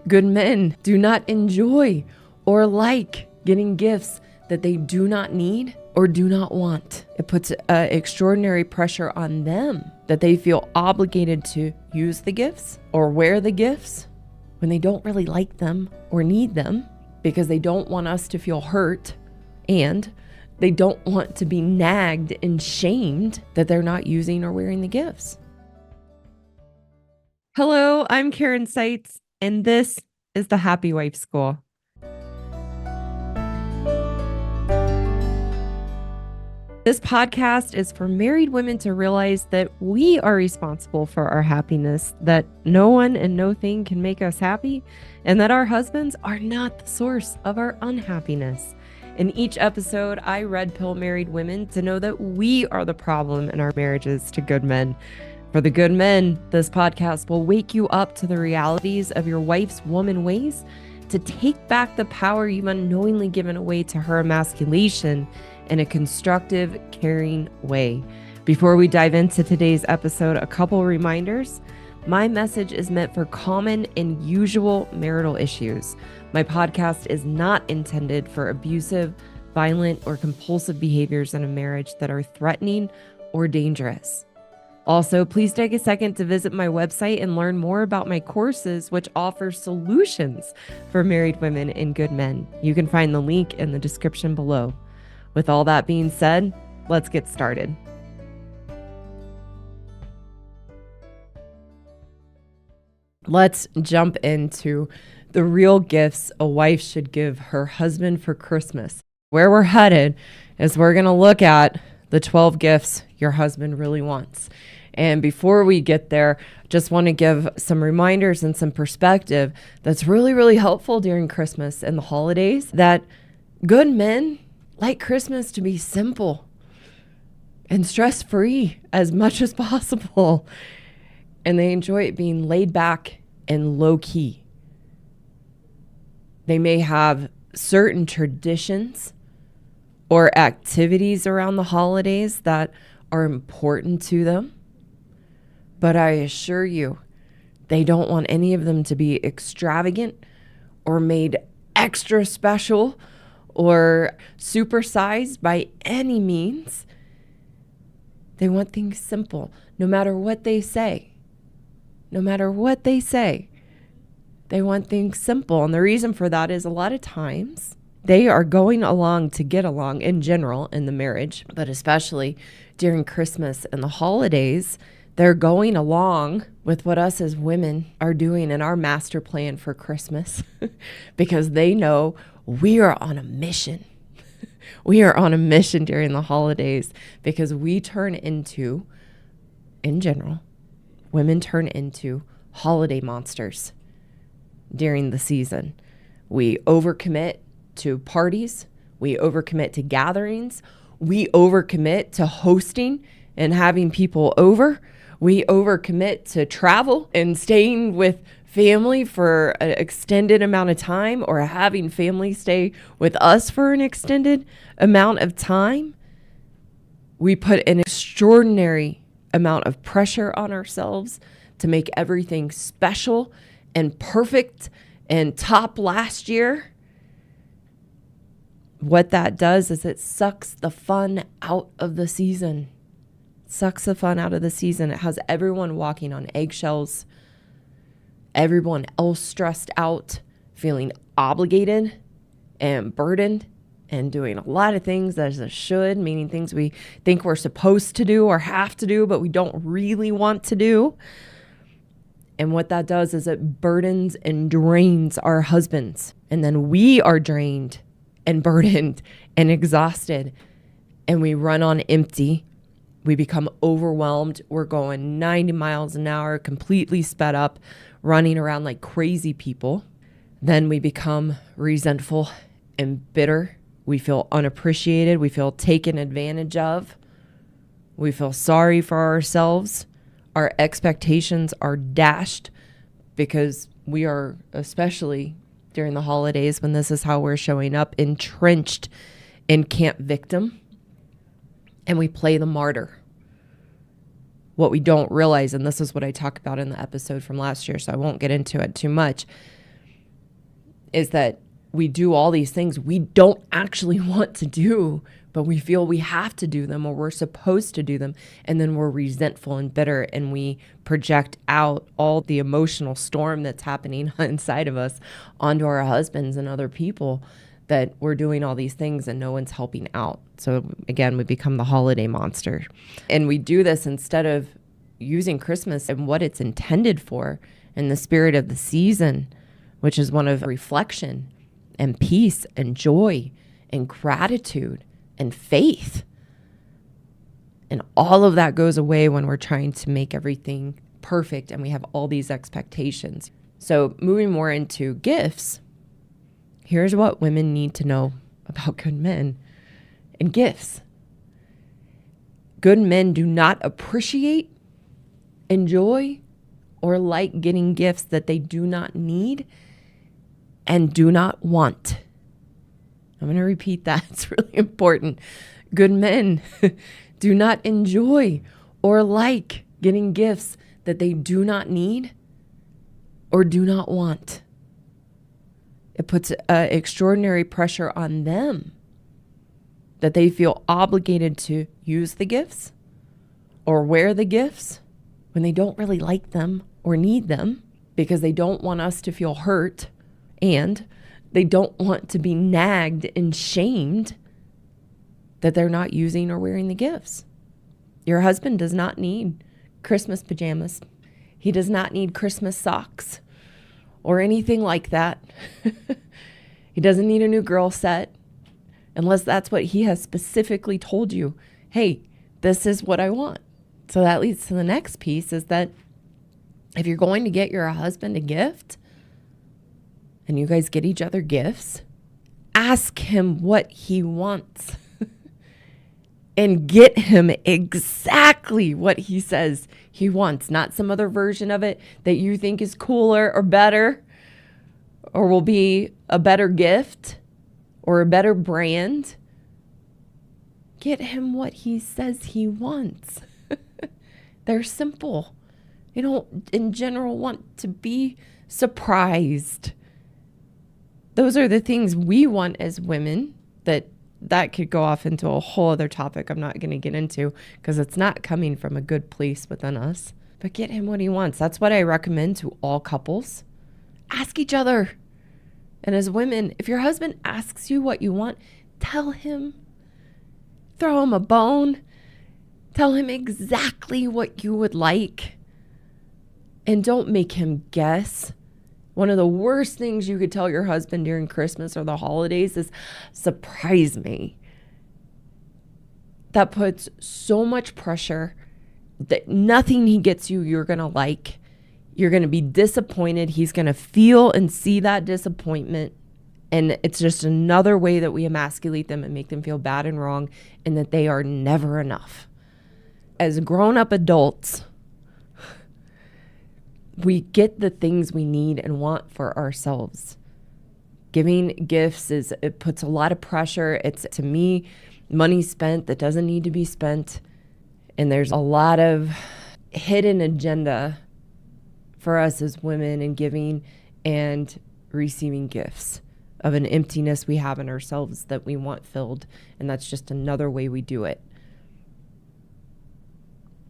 Good men do not enjoy or like getting gifts that they do not need or do not want. It puts extraordinary pressure on them that they feel obligated to use the gifts or wear the gifts when they don't really like them or need them, because they don't want us to feel hurt and they don't want to be nagged and shamed that they're not using or wearing the gifts. Hello, I'm Karen Seitz, and this is the Happy Wife School. This podcast is for married women to realize that we are responsible for our happiness, that no one and no thing can make us happy, and that our husbands are not the source of our unhappiness. In each episode, I red pill married women to know that we are the problem in our marriages to good men. For the good men, this podcast will wake you up to the realities of your wife's woman ways, to take back the power you've unknowingly given away to her emasculation in a constructive, caring way. Before we dive into today's episode, a couple reminders. My message is meant for common and usual marital issues. My podcast is not intended for abusive, violent, or compulsive behaviors in a marriage that are threatening or dangerous. Also, please take a second to visit my website and learn more about my courses, which offer solutions for married women and good men. You can find the link in the description below. With all that being said, let's get started. Let's jump into the real gifts a wife should give her husband for Christmas. Where we're headed is we're going to look at the 12 gifts your husband really wants. And before we get there, just want to give some reminders and some perspective that's really, really helpful during Christmas and the holidays, that good men like Christmas to be simple and stress-free as much as possible. And they enjoy it being laid back and low-key. They may have certain traditions or activities around the holidays that are important to them. But I assure you, they don't want any of them to be extravagant or made extra special or supersized by any means. They want things simple, no matter what they say. No matter what they say, they want things simple. And the reason for that is a lot of times they are going along to get along in general in the marriage, but especially during Christmas and the holidays, they're going along with what us as women are doing in our master plan for Christmas because they know we are on a mission. We are on a mission during the holidays because we turn into, in general, women turn into holiday monsters during the season. We overcommit to parties. We overcommit to gatherings. We overcommit to hosting and having people over. We overcommit to travel and staying with family for an extended amount of time, or having family stay with us for an extended amount of time. We put an extraordinary amount of pressure on ourselves to make everything special and perfect and top last year. What that does is it sucks the fun out of the season. Sucks the fun out of the season. It has everyone walking on eggshells, everyone else stressed out, feeling obligated and burdened, and doing a lot of things as a should, meaning things we think we're supposed to do or have to do, but we don't really want to do. And what that does is it burdens and drains our husbands. And then we are drained and burdened and exhausted, and we run on empty. We become overwhelmed. We're going 90 miles an hour, completely sped up, running around like crazy people. Then we become resentful and bitter. We feel unappreciated. We feel taken advantage of. We feel sorry for ourselves. Our expectations are dashed because we are, especially during the holidays when this is how we're showing up, entrenched in camp victim. And we play the martyr. What we don't realize, and this is what I talk about in the episode from last year, so I won't get into it too much, is that we do all these things we don't actually want to do, but we feel we have to do them or we're supposed to do them. And then we're resentful and bitter, and we project out all the emotional storm that's happening inside of us onto our husbands and other people, that we're doing all these things and no one's helping out. So again, we become the holiday monster. And we do this instead of using Christmas and what it's intended for, in the spirit of the season, which is one of reflection and peace and joy and gratitude and faith. And all of that goes away when we're trying to make everything perfect and we have all these expectations. So moving more into gifts, here's what women need to know about good men and gifts. Good men do not appreciate, enjoy, or like getting gifts that they do not need and do not want. I'm going to repeat that. It's really important. Good men do not enjoy or like getting gifts that they do not need or do not want. It puts extraordinary pressure on them, that they feel obligated to use the gifts or wear the gifts when they don't really like them or need them, because they don't want us to feel hurt, and they don't want to be nagged and shamed that they're not using or wearing the gifts. Your husband does not need Christmas pajamas. He does not need Christmas socks or anything like that. He doesn't need a new girl set, unless that's what he has specifically told you. Hey, this is what I want. So that leads to the next piece, is that if you're going to get your husband a gift and you guys get each other gifts, ask him what he wants and get him exactly what he says he wants, not some other version of it that you think is cooler or better or will be a better gift or a better brand. Get him what he says he wants. They're simple. They don't, in general, want to be surprised. Those are the things we want as women. That could go off into a whole other topic I'm not going to get into, because it's not coming from a good place within us. But get him what he wants. That's what I recommend to all couples. Ask each other. And as women, if your husband asks you what you want, tell him. Throw him a bone. Tell him exactly what you would like. And don't make him guess. One of the worst things you could tell your husband during Christmas or the holidays is, surprise me. That puts so much pressure that nothing he gets you, you're going to like. You're going to be disappointed. He's going to feel and see that disappointment. And it's just another way that we emasculate them and make them feel bad and wrong, and that they are never enough. As grown-up adults, we get the things we need and want for ourselves. Giving gifts it puts a lot of pressure. It's, to me, money spent that doesn't need to be spent. And there's a lot of hidden agenda for us as women in giving and receiving gifts, of an emptiness we have in ourselves that we want filled. And that's just another way we do it.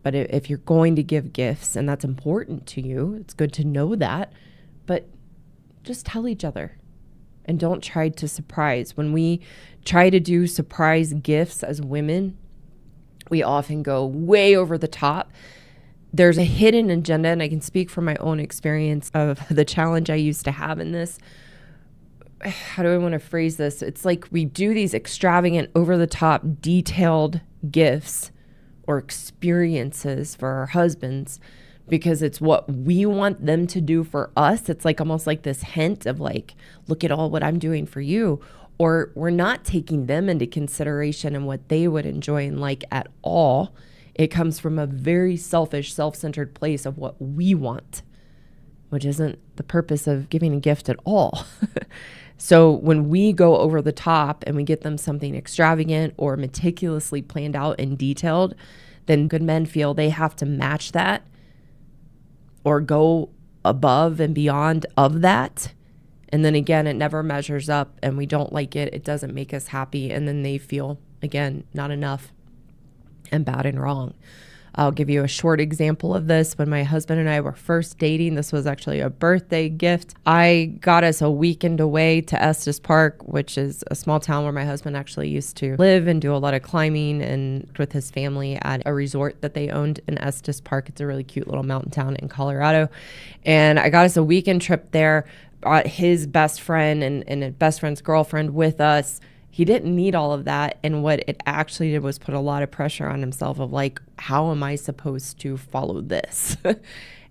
But if you're going to give gifts and that's important to you, it's good to know that. But just tell each other, and don't try to surprise. When we try to do surprise gifts as women, we often go way over the top. There's a hidden agenda, and I can speak from my own experience of the challenge I used to have in this. How do I want to phrase this? It's like we do these extravagant, over the top, detailed gifts or experiences for our husbands because it's what we want them to do for us. It's like almost like this hint of like, look at all what I'm doing for you. Or we're not taking them into consideration and what they would enjoy and like at all. It comes from a very selfish, self-centered place of what we want, which isn't the purpose of giving a gift at all. So when we go over the top and we get them something extravagant or meticulously planned out and detailed, then good men feel they have to match that or go above and beyond of that. And then again, it never measures up and we don't like it. It doesn't make us happy. And then they feel, again, not enough and bad and wrong. I'll give you a short example of this. When my husband and I were first dating, this was actually a birthday gift. I got us a weekend away to Estes Park, which is a small town where my husband actually used to live and do a lot of climbing, and with his family at a resort that they owned in Estes Park. It's a really cute little mountain town in Colorado. And I got us a weekend trip there. His best friend and his best friend's girlfriend with us. He didn't need all of that. And what it actually did was put a lot of pressure on himself of like, how am I supposed to follow this?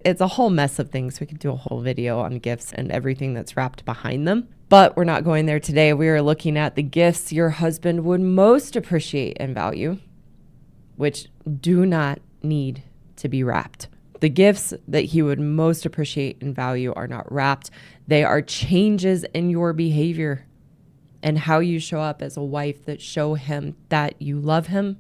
It's a whole mess of things. We could do a whole video on gifts and everything that's wrapped behind them. But we're not going there today. We are looking at the gifts your husband would most appreciate and value, which do not need to be wrapped. The gifts that he would most appreciate and value are not wrapped. They are changes in your behavior and how you show up as a wife that show him that you love him,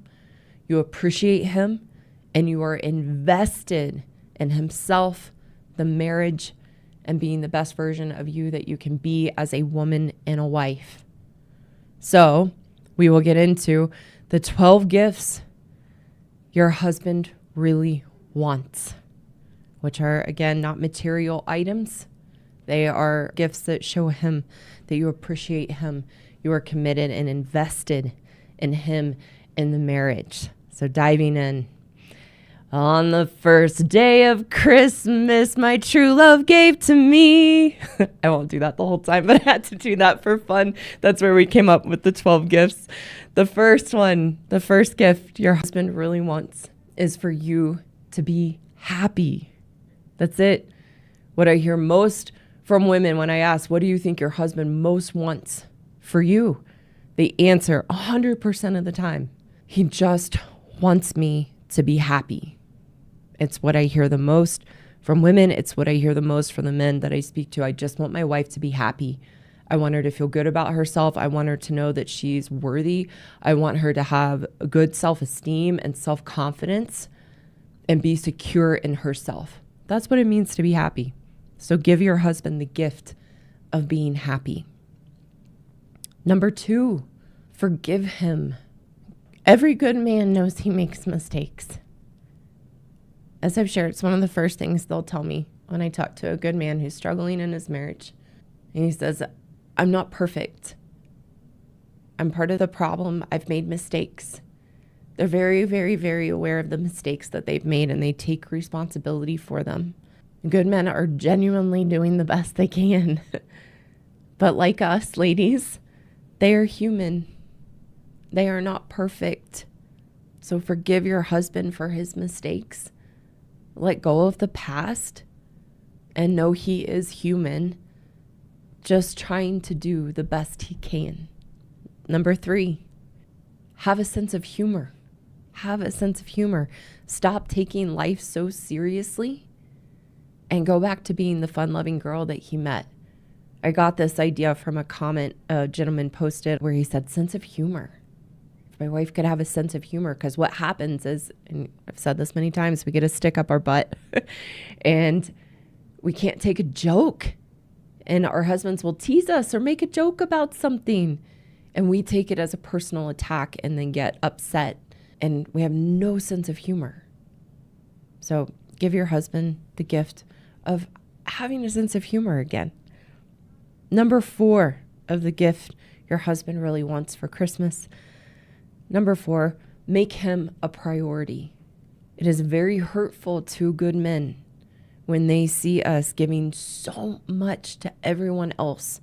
you appreciate him, and you are invested in himself, the marriage, and being the best version of you that you can be as a woman and a wife. So we will get into the 12 gifts your husband really wants, which are, again, not material items. They are gifts that show him that you appreciate him, you are committed and invested in him in the marriage. So diving in. On the first day of Christmas, my true love gave to me. I won't do that the whole time, but I had to do that for fun. That's where we came up with the 12 gifts. The first one, the first gift your husband really wants is for you to be happy. That's it. What I hear most from women when I ask, what do you think your husband most wants for you? They answer 100% of the time, he just wants me to be happy. It's what I hear the most from women. It's what I hear the most from the men that I speak to. I just want my wife to be happy. I want her to feel good about herself. I want her to know that she's worthy. I want her to have a good self-esteem and self-confidence and be secure in herself. That's what it means to be happy. So give your husband the gift of being happy. Number 2, forgive him. Every good man knows he makes mistakes. As I've shared, it's one of the first things they'll tell me when I talk to a good man who's struggling in his marriage. And he says, I'm not perfect. I'm part of the problem. I've made mistakes. They're very, very, very aware of the mistakes that they've made, and they take responsibility for them. Good men are genuinely doing the best they can. But like us, ladies, they are human. They are not perfect. So forgive your husband for his mistakes. Let go of the past and know he is human, just trying to do the best he can. Number 3, have a sense of humor. Have a sense of humor. Stop taking life so seriously and go back to being the fun-loving girl that he met. I got this idea from a comment a gentleman posted where he said, sense of humor. If my wife could have a sense of humor, because what happens is, and I've said this many times, we get a stick up our butt and we can't take a joke. And our husbands will tease us or make a joke about something. And we take it as a personal attack and then get upset. And we have no sense of humor. So give your husband the gift of having a sense of humor again. Number 4 of the gift your husband really wants for Christmas. Number 4, make him a priority. It is very hurtful to good men when they see us giving so much to everyone else,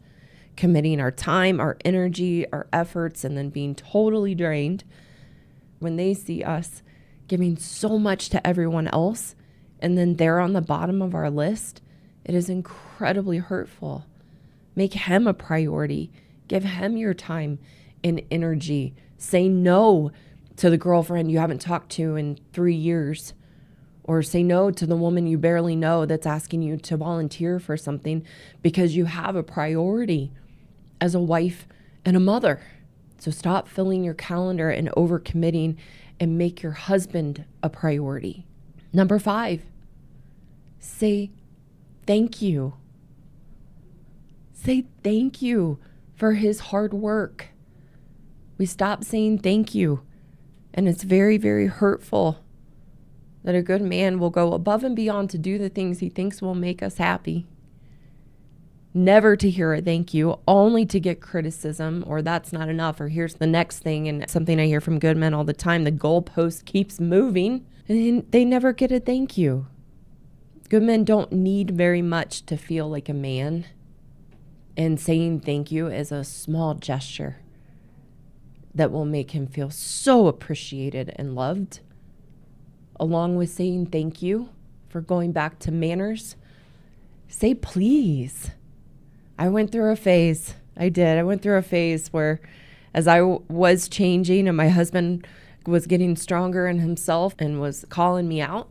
committing our time, our energy, our efforts, and then being totally drained. When they see us giving so much to everyone else, and then they're on the bottom of our list, it is incredibly hurtful. Make him a priority. Give him your time and energy. Say no to the girlfriend you haven't talked to in 3 years. Or say no to the woman you barely know that's asking you to volunteer for something because you have a priority as a wife and a mother. So stop filling your calendar and overcommitting and make your husband a priority. Number 5, say thank you. Say thank you for his hard work. We stop saying thank you. And it's very, very hurtful that a good man will go above and beyond to do the things he thinks will make us happy. Never to hear a thank you, only to get criticism, or that's not enough, or here's the next thing. And something I hear from good men all the time, the goalpost keeps moving and they never get a thank you. Good men don't need very much to feel like a man. And saying thank you is a small gesture that will make him feel so appreciated and loved. Along with saying thank you, for going back to manners, say please. I went through a phase. I went through a phase where as I was changing and my husband was getting stronger in himself and was calling me out,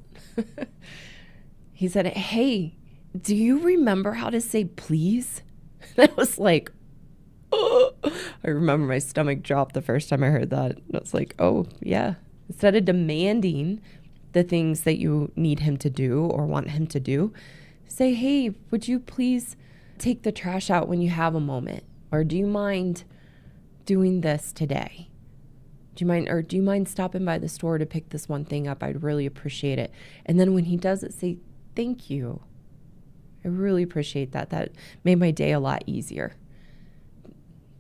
he said, "Hey, do you remember how to say please?" And I was like, oh. I remember my stomach dropped the first time I heard that. I was like, oh, yeah. Instead of demanding the things that you need him to do or want him to do, say, "Hey, would you please take the trash out when you have a moment? Or do you mind doing this today? Do you mind stopping by the store to pick this one thing up? I'd really appreciate it." And then when he does it, say, "Thank you. I really appreciate that. That made my day a lot easier."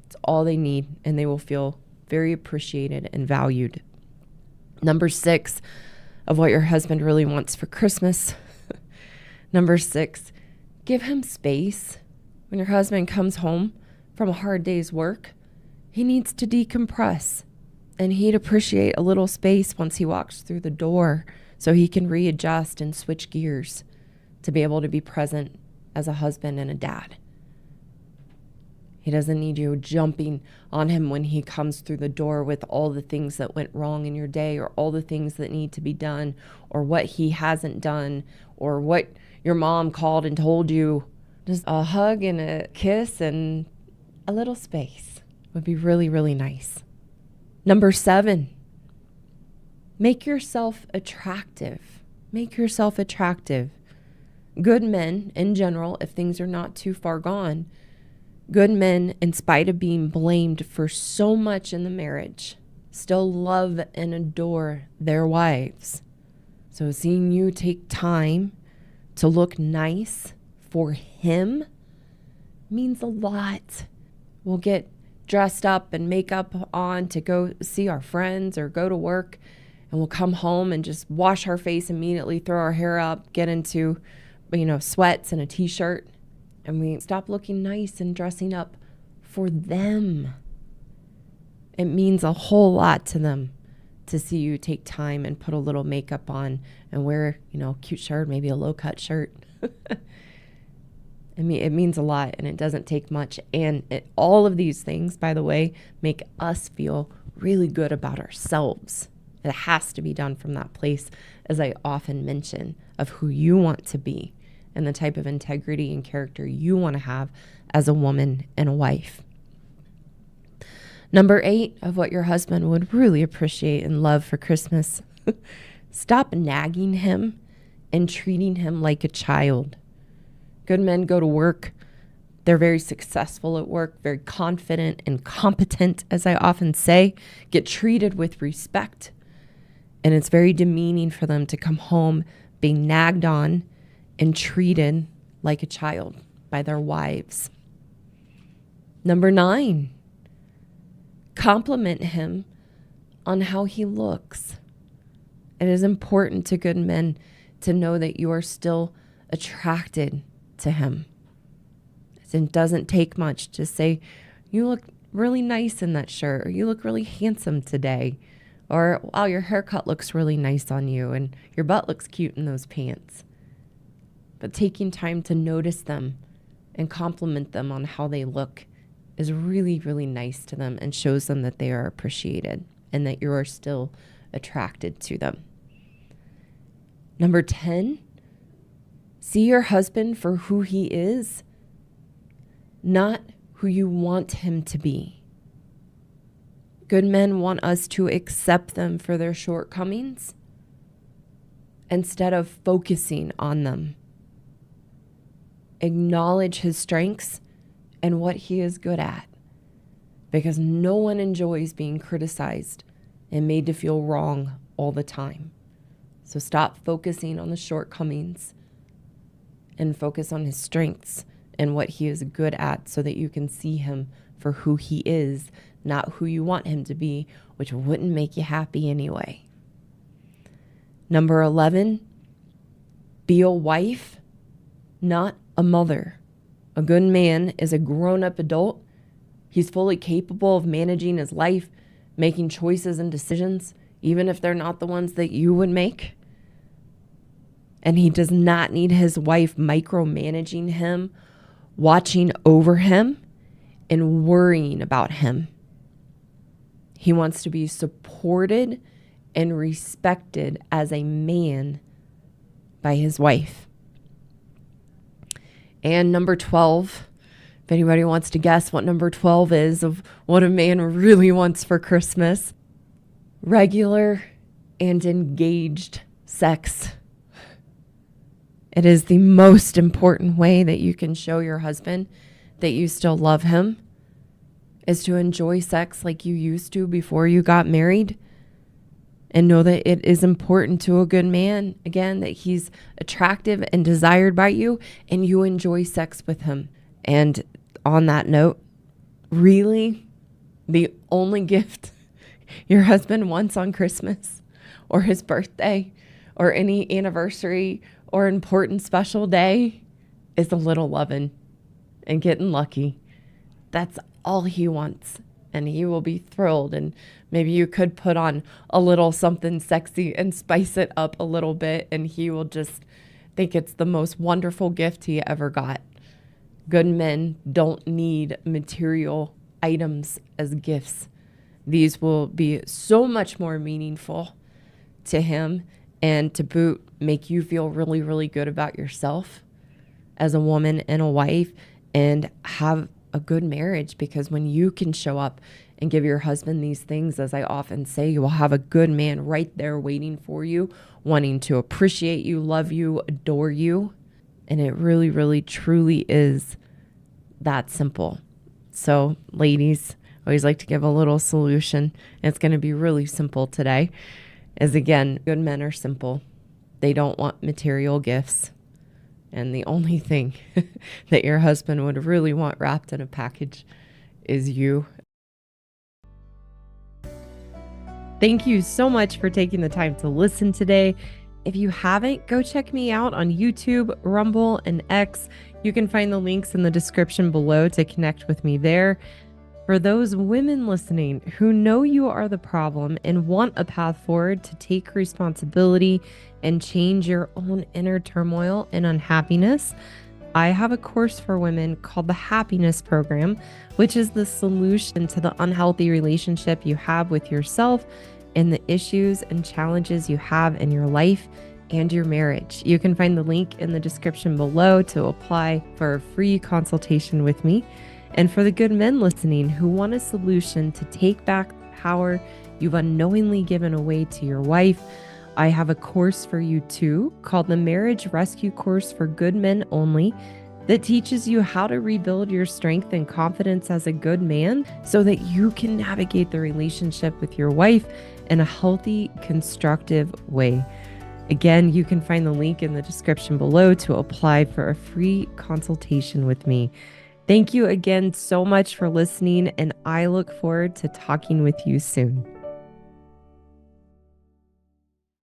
It's all they need, and they will feel very appreciated and valued. Number 6 of what your husband really wants for Christmas. Number 6, give him space. When your husband comes home from a hard day's work, he needs to decompress, and he'd appreciate a little space once he walks through the door so he can readjust and switch gears to be able to be present as a husband and a dad. He doesn't need you jumping on him when he comes through the door with all the things that went wrong in your day, or all the things that need to be done, or what he hasn't done, or what your mom called and told you. Just a hug and a kiss and a little space would be really, really nice. Number 7, make yourself attractive. Make yourself attractive. Good men, in general, if things are not too far gone, good men, in spite of being blamed for so much in the marriage, still love and adore their wives. So seeing you take time to look nice for him means a lot. We'll get dressed up and makeup on to go see our friends or go to work, and we'll come home and just wash our face immediately, throw our hair up, get into, sweats and a t-shirt. And we stop looking nice and dressing up for them. It means a whole lot to them to see you take time and put a little makeup on and wear, a cute shirt, maybe a low-cut shirt. It means a lot, and it doesn't take much. And all of these things, by the way, make us feel really good about ourselves. It has to be done from that place, as I often mention, of who you want to be and the type of integrity and character you want to have as a woman and a wife. Number 8 of what your husband would really appreciate and love for Christmas. Stop nagging him and treating him like a child. Good men go to work. They're very successful at work, very confident and competent, as I often say, get treated with respect. And it's very demeaning for them to come home being nagged on and treated like a child by their wives. Number 9, compliment him on how he looks. It is important to good men to know that you are still attracted to him. It doesn't take much to say, "You look really nice in that shirt," or "You look really handsome today," or "Wow, your haircut looks really nice on you," and "Your butt looks cute in those pants." But taking time to notice them and compliment them on how they look is really, really nice to them and shows them that they are appreciated and that you are still attracted to them. Number 10, see your husband for who he is, not who you want him to be. Good men want us to accept them for their shortcomings instead of focusing on them. Acknowledge his strengths and what he is good at, because no one enjoys being criticized and made to feel wrong all the time. So stop focusing on the shortcomings and focus on his strengths and what he is good at, so that you can see him for who he is, not who you want him to be, which wouldn't make you happy anyway. Number 11, be a wife, not a mother. A good man is a grown-up adult. He's fully capable of managing his life, making choices and decisions, even if they're not the ones that you would make. And he does not need his wife micromanaging him, watching over him, and worrying about him. He wants to be supported and respected as a man by his wife. And number 12, if anybody wants to guess what number 12 is of what a man really wants for Christmas, regular and engaged sex. It is the most important way that you can show your husband that you still love him, is to enjoy sex like you used to before you got married, and know that it is important to a good man, again, that he's attractive and desired by you and you enjoy sex with him. And on that note, really, the only gift your husband wants on Christmas or his birthday or any anniversary or important special day is a little lovin' and getting lucky. That's all he wants, and he will be thrilled. And maybe you could put on a little something sexy and spice it up a little bit, and he will just think it's the most wonderful gift he ever got. Good men don't need material items as gifts. These will be so much more meaningful to him, and to boot, make you feel really, really good about yourself as a woman and a wife, and have a good marriage. Because when you can show up and give your husband these things, as I often say, you will have a good man right there waiting for you, wanting to appreciate you, love you, adore you. And it really, really, truly is that simple. So ladies, I always like to give a little solution. It's going to be really simple today. Is again, good men are simple. They don't want material gifts. And the only thing that your husband would really want wrapped in a package is you. Thank you so much for taking the time to listen today. If you haven't, go check me out on YouTube, Rumble, and X. You can find the links in the description below to connect with me there. For those women listening who know you are the problem and want a path forward to take responsibility and change your own inner turmoil and unhappiness, I have a course for women called the Happiness Program, which is the solution to the unhealthy relationship you have with yourself and the issues and challenges you have in your life and your marriage. You can find the link in the description below to apply for a free consultation with me. And for the good men listening who want a solution to take back the power you've unknowingly given away to your wife, I have a course for you too called the Marriage Rescue Course for Good Men Only, that teaches you how to rebuild your strength and confidence as a good man so that you can navigate the relationship with your wife in a healthy, constructive way. Again, you can find the link in the description below to apply for a free consultation with me. Thank you again so much for listening, and I look forward to talking with you soon.